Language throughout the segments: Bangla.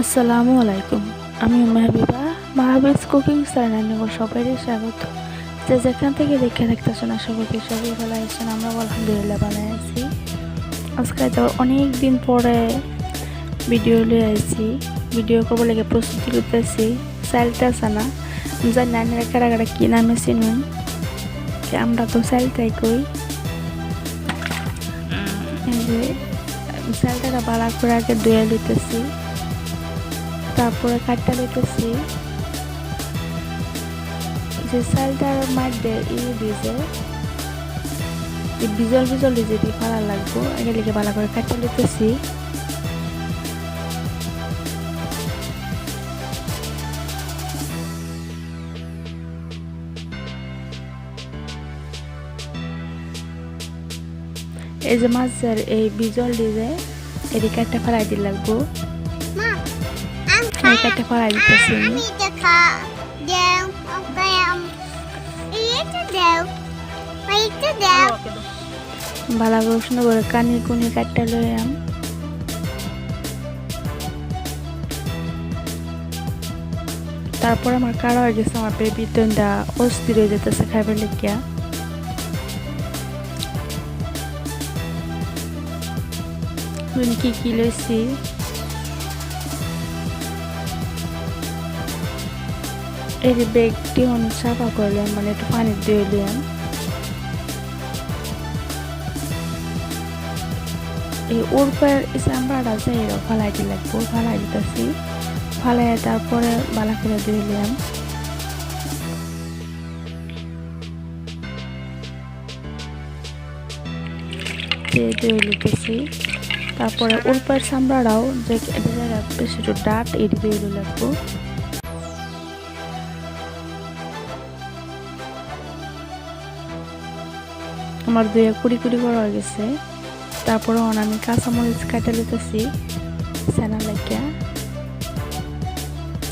Assalamu alaikum. আমি উম্মে হাবিবা মাহাবিস কুকিং চ্যানেলে সবাইকে স্বাগত। যে যেখান থেকে দেখে দেখতেছেন আশা করি সবাই ভালো আছেন। আমরা আলহামদুলিল্লাহ ভালো আছি। আজকে তো অনেক দিন পরে ভিডিও নিয়ে আসছি। ভিডিও করব লাগে প্রস্তুতি করতেছি। চালটা সানা জানি নানিরা কারা কারা কি নামে চিনুন, আমরা তো চালটাই কই। এই যে চালটা ভালো করে আগে ধুয়ে নিতেছি, তারপরে কাটটা দিতেছি। যে চালটার মধ্যে দিয়েছে বিজল বিজল যদি ভালো লাগবো আগে লিখে ভালো করে কাটটা দিতেছি। এই যে মাছের এই বিজল দিয়ে এটি কাটটা ফেলাই দিতে লাগবো। কাটটা ফেলাই দিতেছি। ভালো করে সুন্দর করে কানি কুনি কাটটা লইয়াম। তারপর আমার কারা হয়ে গেছে, আমার বেবি দা অস্থির হয়ে যেতেছে খাইবার লিখিয়া। কি কি লইছি এই ব্যাগটি সাফা করলাম, মানে একটু পানি দিয়ে দিলাম। এই ওরপর চামড়াটা যাই ফালাই দিয়ে লাগবো, ফালাই দিতেছি। ফালাই তারপরে ভালো করে দিয়ে দিলাম। দিয়ে লিখেছি। তারপরে ওরপর চামড়াটাও যে বেশি একটু ডাট এটি দিয়ে লাগবো। আমার দুয়ে কুড়ি কুড়ি করা হয়ে গেছে। তারপরে আমি কাঁচামরিচ কাটে নিতেছি সেনা লাগিয়া।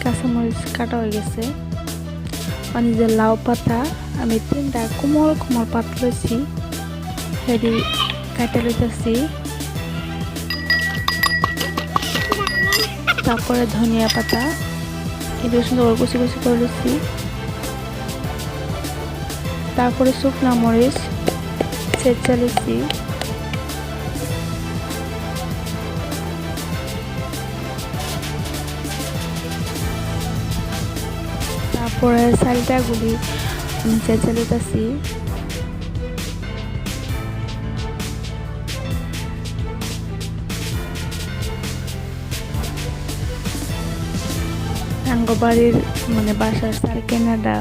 কাঁচামরিচ কাটা হয়ে গেছে। মানে যে লাউ পাতা আমি 3টা কোমল কোমল পাত লইছি, সেটি কাটে নিতেছি। তারপরে ধনিয়া পাতা এটি সুন্দর করে কুচি কুচি করে নিচ্ছি। তারপরে শুকনা মরিচ ছেঁচা নিচ্ছি। তারপরে চালটা গুলি ছেঁচা নিতেছি। বাড়ির মানে বাসার চাল কেনাটা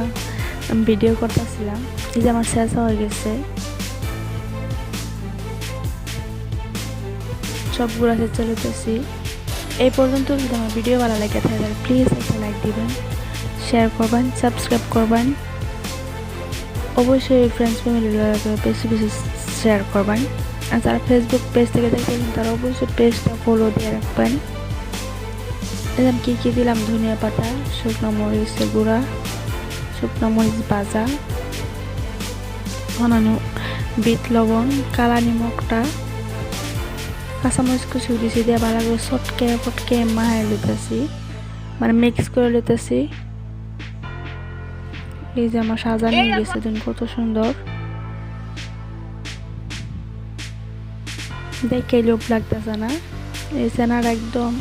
ভিডিও করতেছিলাম। এই যে আমার শেষ হয়ে গেছে, সবগুলো শেষে নিতেছি। এই পর্যন্ত যদি আমার ভিডিও ভালো লাগে তাহলে প্লিজ একটা লাইক দিবেন, শেয়ার করবেন, সাবস্ক্রাইব করবেন। অবশ্যই ফ্রেন্ডস ফ্যামিলির বেশি বেশি শেয়ার করবেন। আর যারা ফেসবুক পেজ থেকে দেখবেন তারা অবশ্যই পেজটা ফলো দিয়ে রাখবেন। এরকম কী কী দিলাম, ধনিয়া পাতা, শুকনো মরিচের গুঁড়া, শুকনো মরিচ ভাজা, অন্যান্য বিট লবণ, কালা নিমকটা, কাঁচামরিচ কুচি দিয়েছি দিয়ে ভালো করে চটকে ফটকে মাহাই লিতেছি, মানে মিক্স করে লিতেছি। এই যে আমার সাজানো হয়ে গেছে, দিন কত সুন্দর দেখে লোভ লাগতেছে না? এই সেনার একদম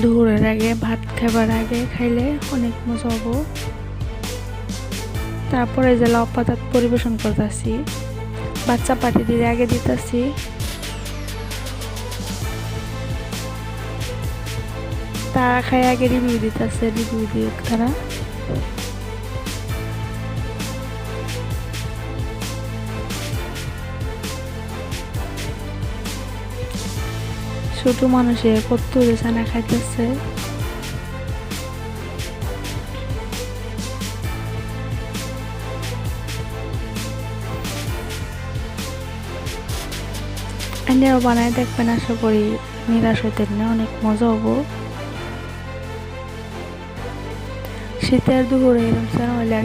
দুপুরের আগে ভাত খাবার আগে খাইলে অনেক মজা হবো। তারপরে যে লাউ পাতা পরিবেশন করতেছি, বাচ্চা পাটি দিয়ে আগে দিতেছি। তারা খাই আগে রিভিউ দিতেছে, রিভিউ দিয়ে তারা। ছোট মানুষে কত সানা খাইতেছে। আপনারাও বানায় দেখবেন, আশা করি নিরাশ হতেন না, অনেক মজা হবো। শীতের দুপুরে এরকম হলে